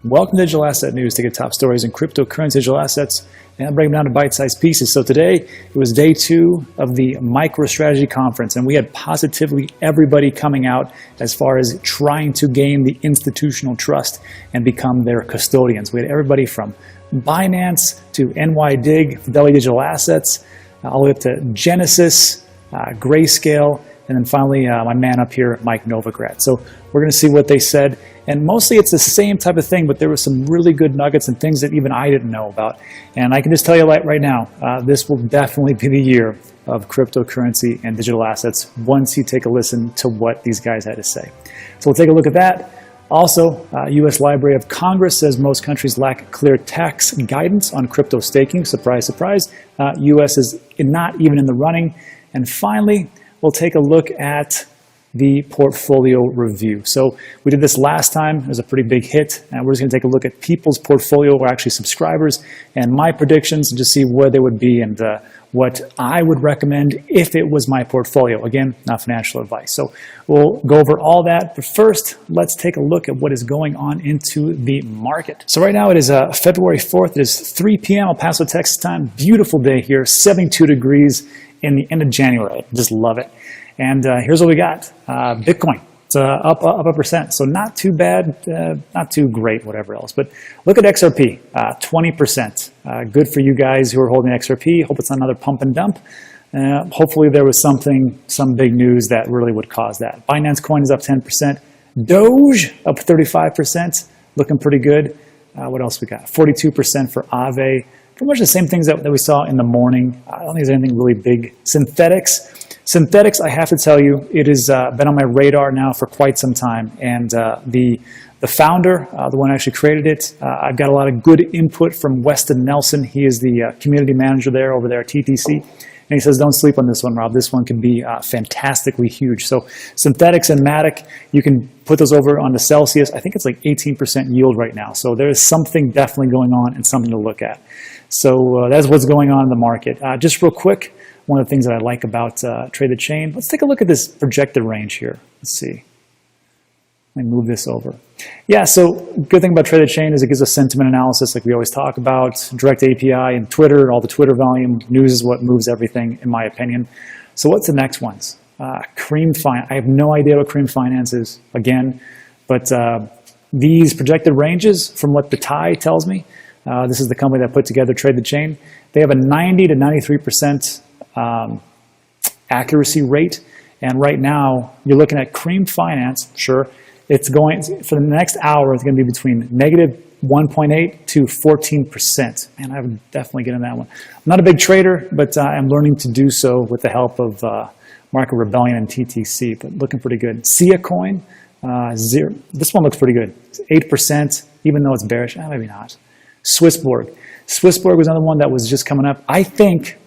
Welcome to Digital Asset News to get top stories in cryptocurrency, digital assets, and break them down to bite-sized pieces. So today, it was day 2 of the MicroStrategy conference, and we had positively everybody coming out as far as trying to gain the institutional trust and become their custodians. We had everybody from Binance to 𝗙𝗙𝗙𝗘𝗘 Fidelity Digital Assets, all the way up to Genesis, Grayscale, and then finally my man up here, Mike Novogratz. So we're going to see what they said. And mostly it's the same type of thing, but there were some really good nuggets and things that even I didn't know about. And I can just tell you right now, this will definitely be the year of cryptocurrency and digital assets once you take a listen to what these guys had to say. So we'll take a look at that. Also, U.S. Library of Congress says most countries lack clear tax guidance on crypto staking. Surprise, surprise. U.S. is not even in the running. And finally, we'll take a look at the portfolio review. So we did this last time. It was a pretty big hit. And we're just going to take a look at people's portfolio, or actually subscribers, and my predictions, and just see where they would be and what I would recommend if it was my portfolio. Again, not financial advice. So we'll go over all that. But first, let's take a look at what is going on into the market. So right now it is February 4th. It is 3 p.m. El Paso, Texas time. Beautiful day here, 72 degrees in the end of January. Just love it. And here's what we got. Bitcoin, it's up a percent. So not too bad, not too great, whatever else. But look at XRP, 20%. Good for you guys who are holding XRP. Hope it's not another pump and dump. Hopefully there was some big news that really would cause that. Binance coin is up 10%. Doge up 35%, looking pretty good. What else we got? 42% for Aave. Pretty much the same things that we saw in the morning. I don't think there's anything really big. Synthetics, I have to tell you, it has been on my radar now for quite some time. And the founder, the one who actually created it, I've got a lot of good input from Weston Nelson. He is the community manager over there at TTC. And he says, don't sleep on this one, Rob. This one can be fantastically huge. So Synthetics and Matic, you can put those over on the Celsius. I think it's like 18% yield right now. So there is something definitely going on and something to look at. So that's what's going on in the market. Just real quick, one of the things that I like about Trade the Chain, let's take a look at this projected range here. Let's see. Let me move this over. Yeah, so good thing about Trade the Chain is it gives us sentiment analysis like we always talk about, direct API and Twitter, all the Twitter volume. News is what moves everything, in my opinion. So what's the next ones? Cream Finance. I have no idea what Cream Finance is, again, but these projected ranges, from what the TIE tells me, this is the company that put together Trade the Chain, they have a 90 to 93% accuracy rate. And right now, you're looking at Cream Finance, sure, it's going, for the next hour, it's going to be between negative 1.8 to 14%. Man, I would definitely get in that one. I'm not a big trader, but I'm learning to do so with the help of Market Rebellion and TTC, but looking pretty good. Sia Coin, zero. This one looks pretty good. It's 8%, even though it's bearish. Maybe not. Swissborg. Swissborg was another one that was just coming up. I think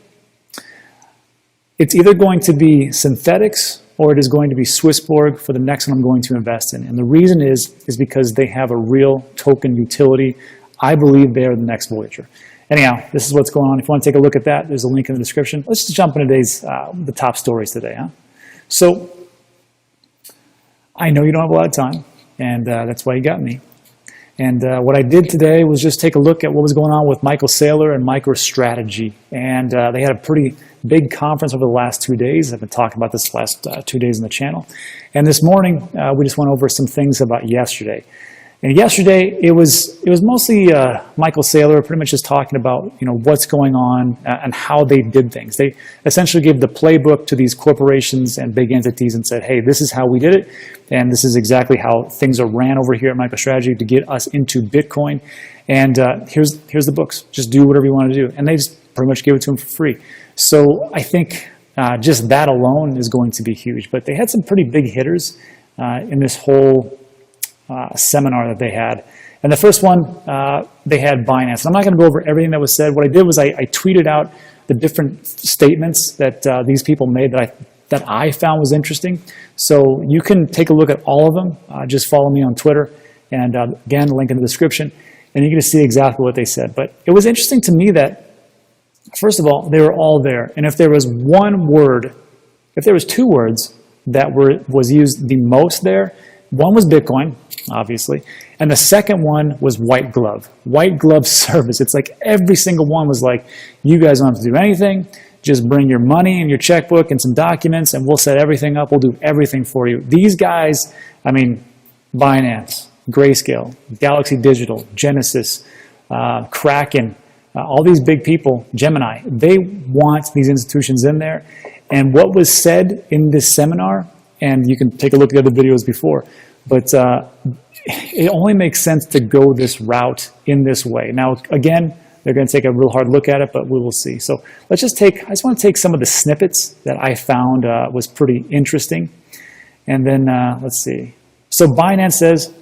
it's either going to be Synthetics or it is going to be Swissborg for the next one I'm going to invest in. And the reason is because they have a real token utility. I believe they are the next Voyager. Anyhow, this is what's going on. If you want to take a look at that, there's a link in the description. Let's just jump into today's the top stories today. Huh? So I know you don't have a lot of time, and that's why you got me. And what I did today was just take a look at what was going on with Michael Saylor and MicroStrategy. And they had a pretty big conference over the last 2 days. I've been talking about this last 2 days on the channel. And this morning, we just went over some things about yesterday. And yesterday, it was mostly Michael Saylor pretty much just talking about what's going on and how they did things. They essentially gave the playbook to these corporations and big entities and said, hey, this is how we did it, and this is exactly how things are ran over here at MicroStrategy to get us into Bitcoin. And here's the books. Just do whatever you want to do. And they just pretty much gave it to them for free. So I think just that alone is going to be huge. But they had some pretty big hitters in this whole seminar that they had. And the first one, they had Binance. And I'm not going to go over everything that was said. What I did was I tweeted out the different statements that these people made that I found was interesting. So you can take a look at all of them. Just follow me on Twitter. And again, link in the description. And you're going to see exactly what they said. But it was interesting to me that, first of all, they were all there. And if there was one word, if there was 2 words that was used the most there, One was Bitcoin, obviously, and the second one was white glove service. It's like every single one was like, you guys don't have to do anything. Just bring your money and your checkbook and some documents, and we'll set everything up. We'll do everything for you. These guys, I mean, Binance, Grayscale, Galaxy Digital, Genesis, Kraken, all these big people, Gemini, they want these institutions in there. And what was said in this seminar, and you can take a look at the other videos before, but it only makes sense to go this route in this way. Now, again, they're going to take a real hard look at it, but we will see. So let's just I just want to take some of the snippets that I found was pretty interesting. And then let's see. So Binance says,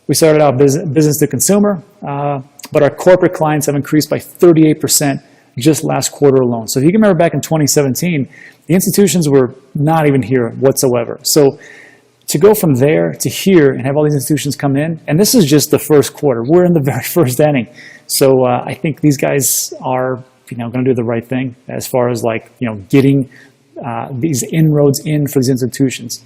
we started out business to consumer, but our corporate clients have increased by 38% just last quarter alone. So if you can remember back in 2017, the institutions were not even here whatsoever. So to go from there to here and have all these institutions come in, and this is just the first quarter. We're in the very first inning. So I think these guys are, going to do the right thing as far as getting these inroads in for these institutions.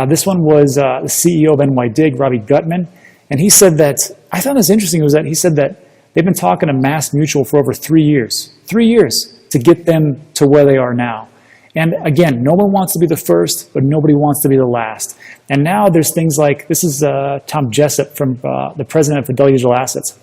This one was the CEO of 𝗙𝗥𝗘𝗘 Ravi Gutman, and he said that, I found this interesting, was that he said that they've been talking to Mass Mutual for over 3 years. 3 years to get them to where they are now. And again, no one wants to be the first, but nobody wants to be the last. And now there's things like, this is Tom Jessup, from the president of Fidelity Digital Assets.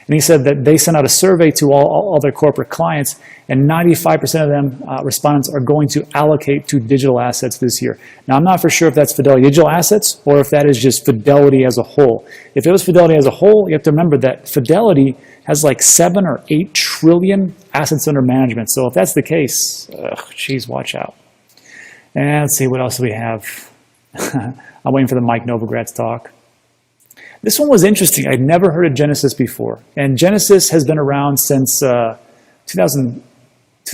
And he said that they sent out a survey to all their corporate clients, and 95% of them respondents are going to allocate to digital assets this year. Now, I'm not for sure if that's Fidelity Digital Assets or if that is just Fidelity as a whole. If it was Fidelity as a whole, you have to remember that Fidelity has like 7 or 8 trillion assets under management. So if that's the case, geez, watch out. And let's see, what else do we have? I'm waiting for the Mike Novogratz talk. This one was interesting. I'd never heard of Genesis before. And Genesis has been around since 2013,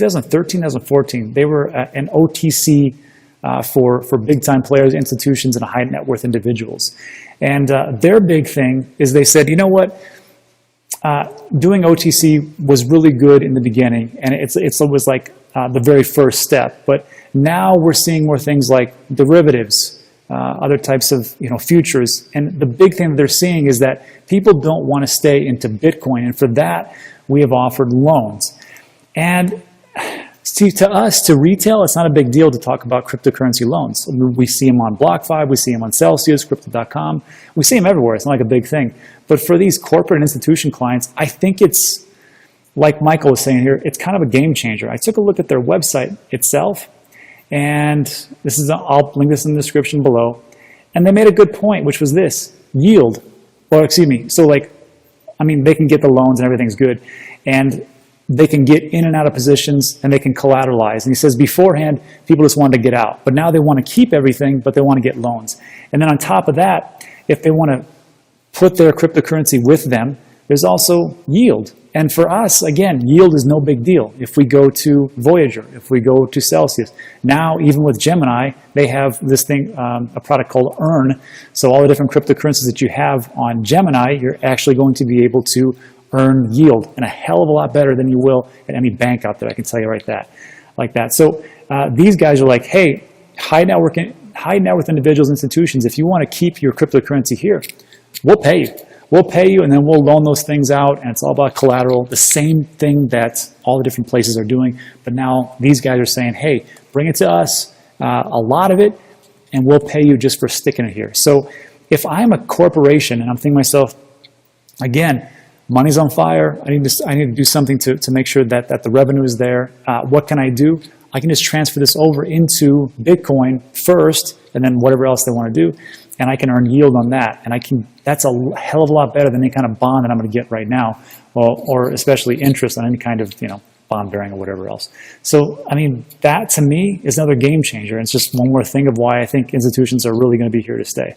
2014. They were an OTC for big-time players, institutions, and high net worth individuals. And their big thing is they said, you know what? Doing OTC was really good in the beginning, and it was like the very first step. But now we're seeing more things like derivatives, other types of futures. And the big thing that they're seeing is that people don't want to stay into Bitcoin. And for that, we have offered loans. And see, to us, to retail, it's not a big deal to talk about cryptocurrency loans. We see them on BlockFi, we see them on Celsius, Crypto.com. We see them everywhere. It's not like a big thing. But for these corporate and institution clients, I think it's, like Michael was saying here, it's kind of a game changer. I took a look at their website itself, and this is, I'll link this in the description below. And they made a good point, which was this: yield, or excuse me. So they can get the loans and everything's good, and they can get in and out of positions, and they can collateralize. And he says beforehand, people just wanted to get out, but now they want to keep everything, but they want to get loans. And then on top of that, if they want to put their cryptocurrency with them, there's also yield. And for us, again, yield is no big deal. If we go to Voyager, if we go to Celsius, now even with Gemini, they have this thing, a product called Earn. So all the different cryptocurrencies that you have on Gemini, you're actually going to be able to earn yield, and a hell of a lot better than you will at any bank out there. I can tell you like that. So these guys are like, hey, high net worth individuals, institutions, if you want to keep your cryptocurrency here, we'll pay you. We'll pay you, and then we'll loan those things out, and it's all about collateral, the same thing that all the different places are doing. But now these guys are saying, hey, bring it to us, a lot of it, and we'll pay you just for sticking it here. So if I'm a corporation and I'm thinking to myself, again, money's on fire, I need to do something to make sure that the revenue is there, what can I do? I can just transfer this over into Bitcoin first, and then whatever else they want to do, and I can earn yield on that. And that's a hell of a lot better than any kind of bond that I'm going to get right now, or especially interest on any kind of bond bearing or whatever else. So, that to me is another game changer. And it's just one more thing of why I think institutions are really going to be here to stay.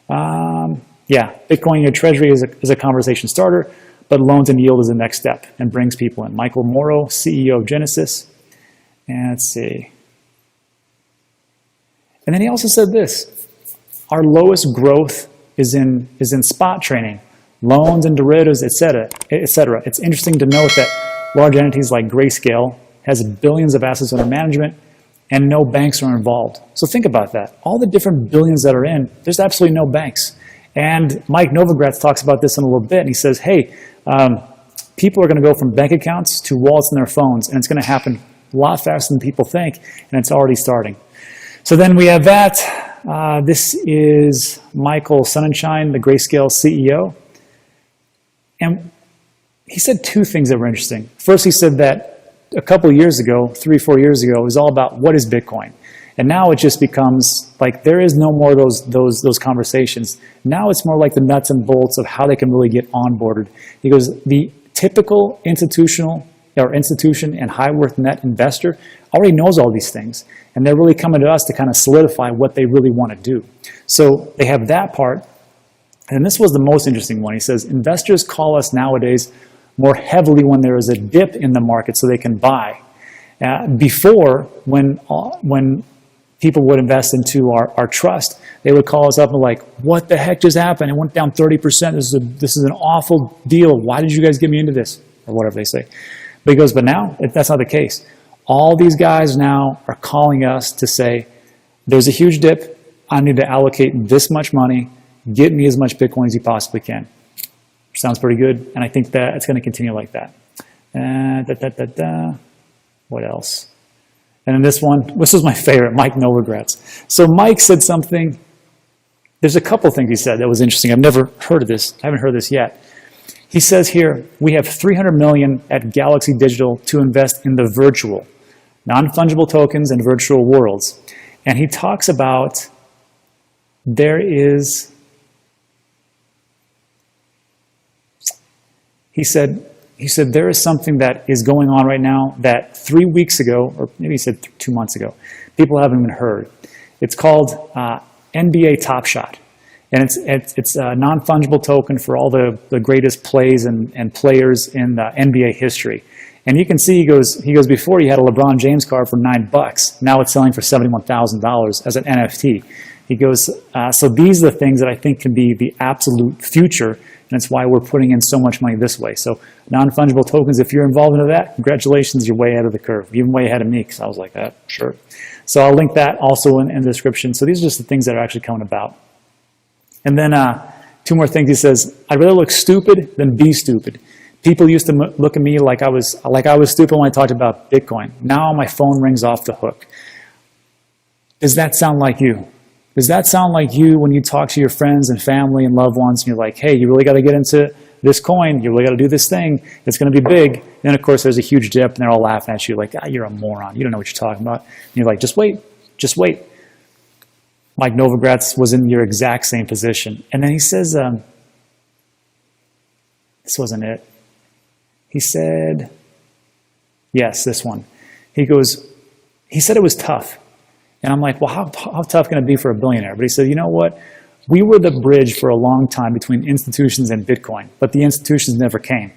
Yeah, Bitcoin in your treasury is a conversation starter, but loans and yield is the next step and brings people in. Michael Morrow, CEO of Genesis. And let's see. And then he also said this: our lowest growth is in spot trading, loans and derivatives, etc., etc. It's interesting to note that large entities like Grayscale has billions of assets under management, and no banks are involved. So think about that. All the different billions that are in, there's absolutely no banks. And Mike Novogratz talks about this in a little bit, and he says, hey, people are going to go from bank accounts to wallets in their phones, and it's going to happen a lot faster than people think, and it's already starting. So then we have that. This is Michael Sonnenschein, the Grayscale CEO. And he said two things that were interesting. First, he said that a couple of years ago, 3 or 4 years ago, it was all about what is Bitcoin. And now it just becomes like there is no more of those conversations. Now it's more like the nuts and bolts of how they can really get onboarded. He goes, the typical institution and high worth net investor already knows all these things. And they're really coming to us to kind of solidify what they really want to do. So they have that part. And this was the most interesting one. He says, investors call us nowadays more heavily when there is a dip in the market so they can buy. Before, when people would invest into our trust, they would call us up and like, what the heck just happened? It went down 30%. This is an awful deal. Why did you guys get me into this? Or whatever they say. But he goes, but now that's not the case. All these guys now are calling us to say, there's a huge dip. I need to allocate this much money. Get me as much Bitcoin as you possibly can. Sounds pretty good, and I think that it's going to continue like that. What else? And then this was my favorite, Mike Novogratz. So Mike said something, there's a couple things he said that was interesting. I've never heard of this. I haven't heard this yet. He says here, we have $300 million at Galaxy Digital to invest in the virtual, non-fungible tokens and virtual worlds. And he talks about He said there is something that is going on right now that 3 weeks ago, or maybe he said 2 months ago, people haven't even heard. It's called NBA Top Shot. And it's a non-fungible token for all the greatest plays and players in the NBA history. And you can see he goes before he had a LeBron James card for $9. Now it's selling for $71,000 as an NFT. He goes, so these are the things that I think can be the absolute future. And that's why we're putting in so much money this way. So non-fungible tokens, if you're involved in that, congratulations, you're way ahead of the curve. Even way ahead of me, because I was like, sure. So I'll link that also in the description. So these are just the things that are actually coming about. And then 2 more things. He says, I'd rather look stupid than be stupid. People used to look at me like I was stupid when I talked about Bitcoin. Now my phone rings off the hook. Does that sound like you? Does that sound like you when you talk to your friends and family and loved ones and you're like, hey, you really got to get into this coin. You really got to do this thing. It's going to be big. And then, of course, there's a huge dip and they're all laughing at you like, you're a moron. You don't know what you're talking about. And you're like, just wait. Just wait. Mike Novogratz was in your exact same position. And then he says, this wasn't it. He said, yes, this one. He said it was tough. And I'm like, well, how tough can it be for a billionaire? But he said, you know what? We were the bridge for a long time between institutions and Bitcoin, but the institutions never came.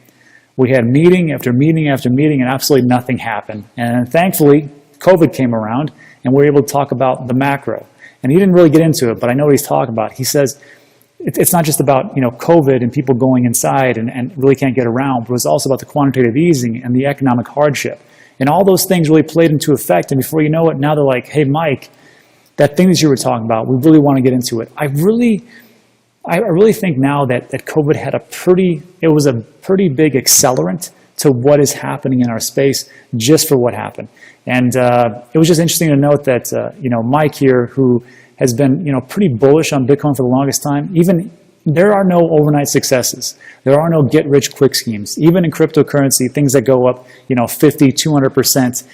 We had meeting after meeting after meeting, and absolutely nothing happened. And thankfully, COVID came around, and we were able to talk about the macro. And he didn't really get into it, but I know what he's talking about. He says, it's not just about COVID and people going inside and really can't get around, but it's also about the quantitative easing and the economic hardship. And all those things really played into effect. And before you know it, now they're like, hey, Mike, that thing that you were talking about, we really want to get into it. I really think now that COVID had it was a pretty big accelerant to what is happening in our space just for what happened. And it was just interesting to note that, Mike here, who has been, pretty bullish on Bitcoin for the longest time, even there are no overnight successes. There are no get-rich-quick schemes. Even in cryptocurrency, things that go up, 50, 200%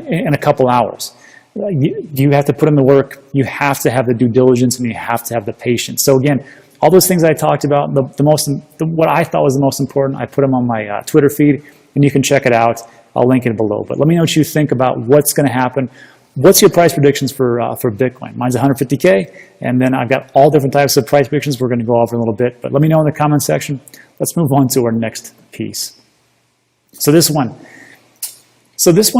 in a couple hours. You have to put in the work. You have to have the due diligence, and you have to have the patience. So again, all those things I talked about, what I thought was the most important, I put them on my Twitter feed, and you can check it out. I'll link it below. But let me know what you think about what's going to happen. What's your price predictions for Bitcoin? Mine's 150K, and then I've got all different types of price predictions we're going to go over in a little bit. But let me know in the comment section. Let's move on to our next piece. So this one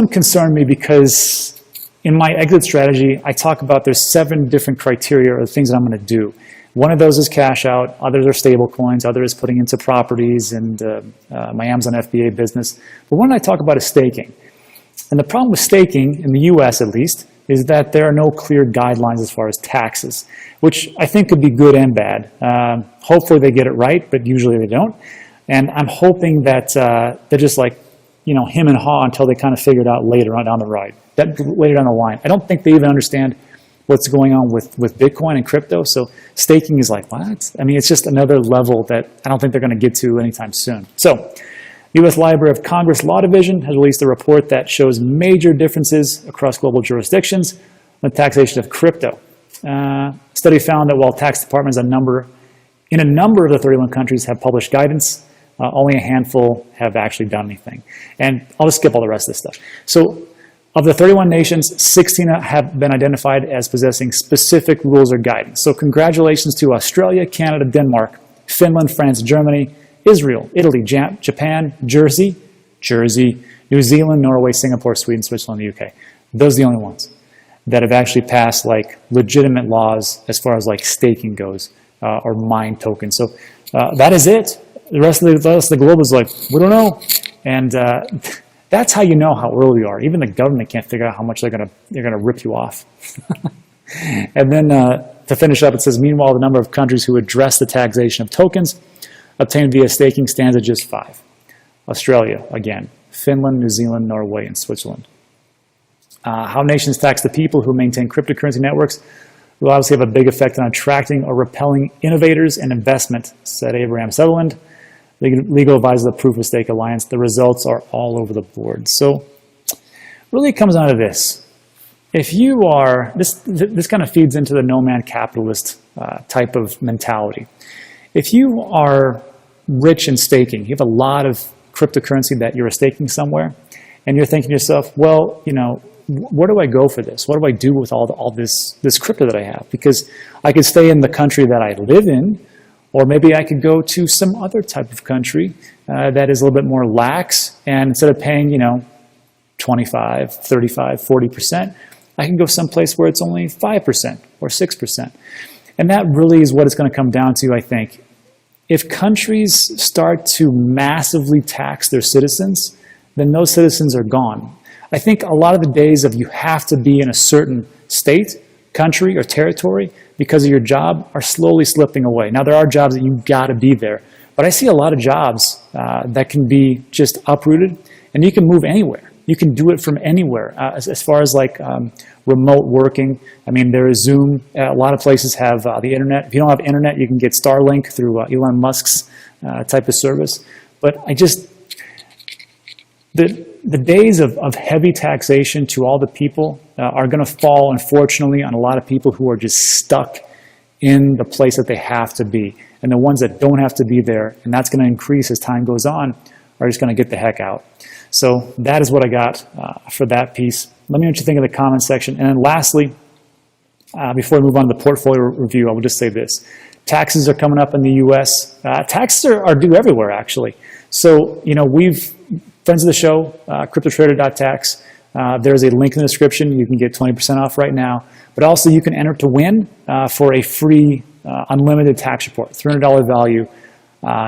concerned me because in my exit strategy, I talk about there's 7 different criteria or things that I'm going to do. One of those is cash out. Others are stable coins. Others is putting into properties and my Amazon FBA business. But one I talk about is staking. And the problem with staking, in the US at least, is that there are no clear guidelines as far as taxes, which I think could be good and bad. Hopefully they get it right, but usually they don't. And I'm hoping that they're just like, you know, him and haw until they kind of figure it out later on down the ride, later down the line. I don't think they even understand what's going on with Bitcoin and crypto. So staking is like, what? I mean, it's just another level that I don't think they're going to get to anytime soon. So U.S. Library of Congress Law Division has released a report that shows major differences across global jurisdictions in the taxation of crypto. Study found that while tax departments in a number of the 31 countries have published guidance, only a handful have actually done anything. And I'll just skip all the rest of this stuff. So of the 31 nations, 16 have been identified as possessing specific rules or guidance. So congratulations to Australia, Canada, Denmark, Finland, France, Germany, Israel, Italy, Japan, Jersey, New Zealand, Norway, Singapore, Sweden, Switzerland, the UK. Those are the only ones that have actually passed like legitimate laws as far as like staking goes or mine tokens. So that is it. The rest of the globe is like, we don't know. And that's how you know how early we are. Even the government can't figure out how much they're gonna rip you off. And then to finish up, it says, meanwhile, the number of countries who address the taxation of tokens obtained via staking stands at just 5. Australia, again, Finland, New Zealand, Norway, and Switzerland. How nations tax the people who maintain cryptocurrency networks will obviously have a big effect on attracting or repelling innovators and investment, said Abraham Sutherland, legal advisor of the Proof of Stake Alliance. The results are all over the board. So really it comes down to this. If you are, this kind of feeds into the no-man capitalist type of mentality. If you are rich in staking, you have a lot of cryptocurrency that you're staking somewhere, and you're thinking to yourself, well, you know, where do I go for this? What do I do with all this crypto that I have? Because I could stay in the country that I live in, or maybe I could go to some other type of country that is a little bit more lax, and instead of paying, you know, 25, 35, 40%, I can go someplace where it's only 5% or 6%. And that really is what it's going to come down to, I think. If countries start to massively tax their citizens, then those citizens are gone. I think a lot of the days of you have to be in a certain state, country, or territory because of your job are slowly slipping away. Now, there are jobs that you've got to be there, but I see a lot of jobs that can be just uprooted, and you can move anywhere. You can do it from anywhere. As far as like remote working, I mean, there is Zoom. A lot of places have the internet. If you don't have internet, you can get Starlink through Elon Musk's type of service. But the days of heavy taxation to all the people are going to fall, unfortunately, on a lot of people who are just stuck in the place that they have to be. And the ones that don't have to be there, and that's going to increase as time goes on, are just going to get the heck out. So that is what I got for that piece. Let me know what you think in the comments section. And then lastly, before we move on to the portfolio review, I will just say this. Taxes are coming up in the U.S. Taxes are due everywhere, actually. So, you know, friends of the show, CryptoTrader.tax, there's a link in the description. You can get 20% off right now. But also you can enter to win for a free unlimited tax report, $300 value.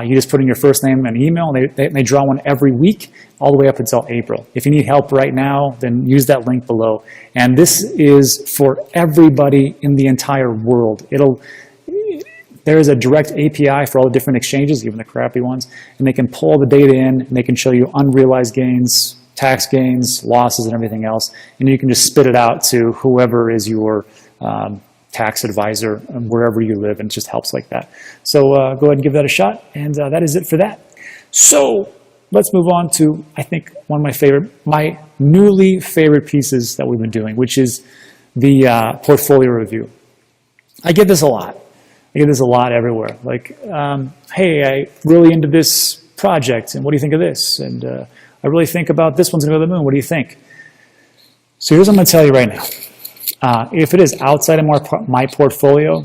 You just put in your first name and email, and they draw one every week all the way up until April. If you need help right now, then use that link below. And this is for everybody in the entire world. There is a direct API for all the different exchanges, even the crappy ones, and they can pull the data in, and they can show you unrealized gains, tax gains, losses, and everything else. And you can just spit it out to whoever is your tax advisor wherever you live, and it just helps like that. So go ahead and give that a shot, and that is it for that. So let's move on to, I think, one of my newly favorite pieces that we've been doing, which is the portfolio review. I get this a lot. I get this a lot everywhere. Like, hey, I really into this project, and what do you think of this? And I really think about this one's gonna go to the moon. What do you think? So here's what I'm gonna tell you right now. If it is outside of my portfolio,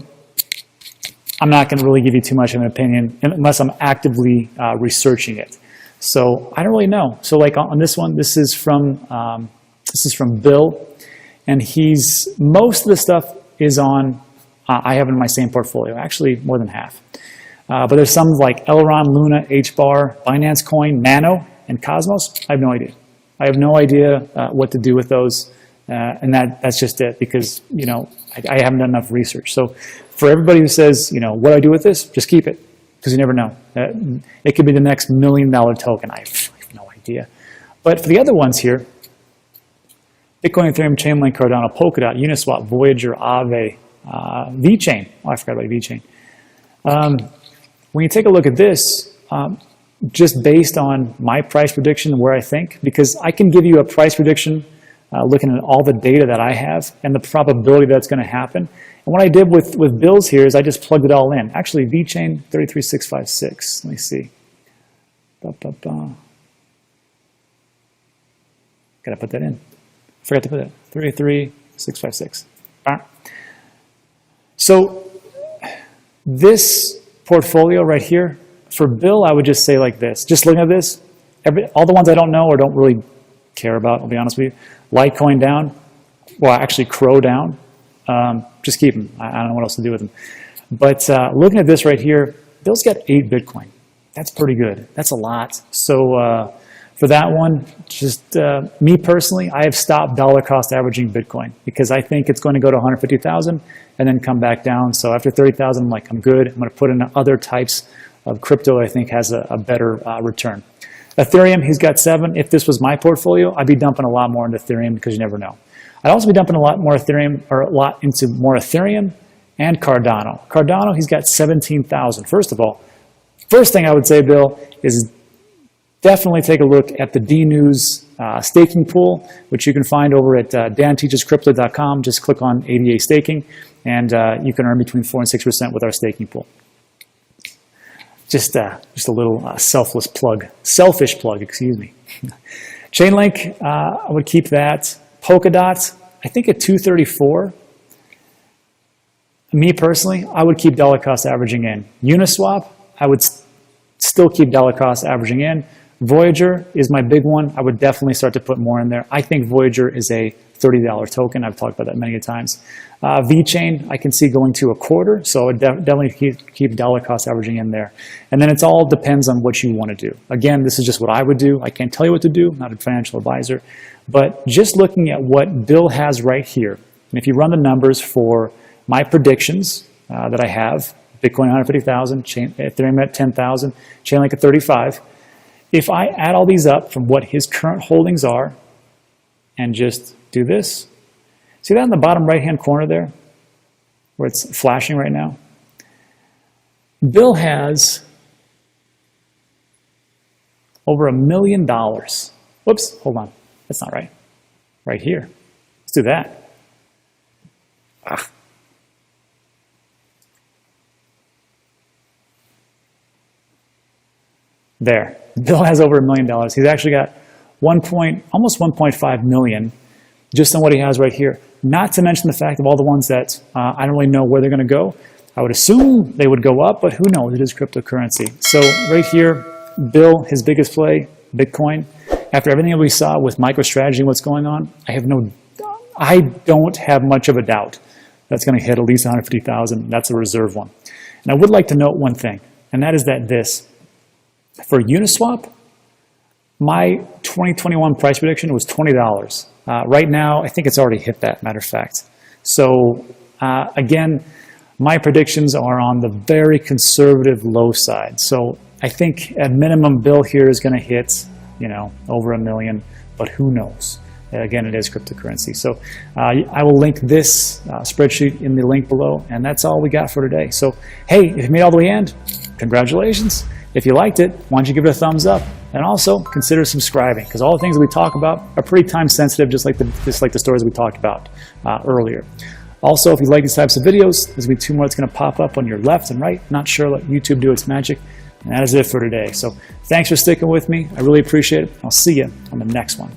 I'm not going to really give you too much of an opinion unless I'm actively researching it. So I don't really know. So like on this one, this is from Bill, and most of the stuff is on. I have in my same portfolio, actually more than half. But there's some like Elrond, Luna, HBAR, Binance Coin, Nano, and Cosmos. I have no idea. I have no idea what to do with those. And that's just it, because, you know, I haven't done enough research. So for everybody who says, you know, what do I do with this? Just keep it, because you never know. It could be the next $1 million token. I have no idea. But for the other ones here, Bitcoin, Ethereum, Chainlink, Cardano, Polkadot, Uniswap, Voyager, Aave, VeChain. Oh, I forgot about VeChain. When you take a look at this, just based on my price prediction and where I think, because I can give you a price prediction looking at all the data that I have and the probability that's going to happen. And what I did with Bill's here is I just plugged it all in. Actually, VeChain 33656. Let me see. Got to put that in. Forgot to put it. 33656. All right. So this portfolio right here, for Bill, I would just say like this. Just looking at this, all the ones I don't know or don't really care about, I'll be honest with you. Litecoin down. Well, actually, Crow down. Just keep them. I don't know what else to do with them. But looking at this right here, Bill's got 8 Bitcoin. That's pretty good. That's a lot. So for that one, just me personally, I have stopped dollar cost averaging Bitcoin because I think it's going to go to 150,000 and then come back down. So after 30,000, I'm like, I'm good. I'm going to put in other types of crypto I think has a better return. Ethereum, he's got 7. If this was my portfolio, I'd be dumping a lot more into Ethereum because you never know. I'd also be dumping a lot more Ethereum, or a lot into more Ethereum and Cardano. Cardano, he's got 17,000. First of all, first thing I would say, Bill, is definitely take a look at the D-News staking pool, which you can find over at danteachescrypto.com. Just click on ADA staking, and you can earn between 4 and 6% with our staking pool. Just a little selfish plug, excuse me. Chainlink, I would keep that. Polkadot, I think at 234. Me personally, I would keep dollar cost averaging in. Uniswap, I would still keep dollar cost averaging in. Voyager is my big one. I would definitely start to put more in there. I think Voyager is a $30 token. I've talked about that many times. VeChain, I can see going to a quarter, so I would definitely keep dollar cost averaging in there. And then it all depends on what you want to do. Again, this is just what I would do. I can't tell you what to do. I'm not a financial advisor. But just looking at what Bill has right here, and if you run the numbers for my predictions that I have, Bitcoin 150,000, Ethereum at 10,000, Chainlink at 35, if I add all these up from what his current holdings are and just do this, see that in the bottom right-hand corner there, where it's flashing right now? Bill has over $1 million. Whoops, hold on. That's not right. Right here. Let's do that. There. Bill has over $1 million. He's actually got almost 1.5 million just on what he has right here. Not to mention the fact of all the ones that I don't really know where they're going to go. I would assume they would go up, but who knows? It is cryptocurrency. So right here, Bill, his biggest play, Bitcoin. After everything that we saw with MicroStrategy and what's going on, I don't have much of a doubt that's going to hit at least 150,000. That's a reserve one. And I would like to note one thing, and that is that for Uniswap, my 2021 price prediction was $20. Right now, I think it's already hit that, matter of fact. So again, my predictions are on the very conservative low side. So I think at minimum, Bill here is going to hit, you know, over $1 million, but who knows? Again, it is cryptocurrency. So I will link this spreadsheet in the link below, and that's all we got for today. So hey, if you made it all the way end, congratulations. If you liked it, why don't you give it a thumbs up? And also consider subscribing, because all the things that we talk about are pretty time sensitive, just like the stories we talked about earlier. Also, if you like these types of videos, there's going to be 2 more that's going to pop up on your left and right. Not sure, let YouTube do its magic. And that is it for today. So thanks for sticking with me. I really appreciate it. I'll see you on the next one.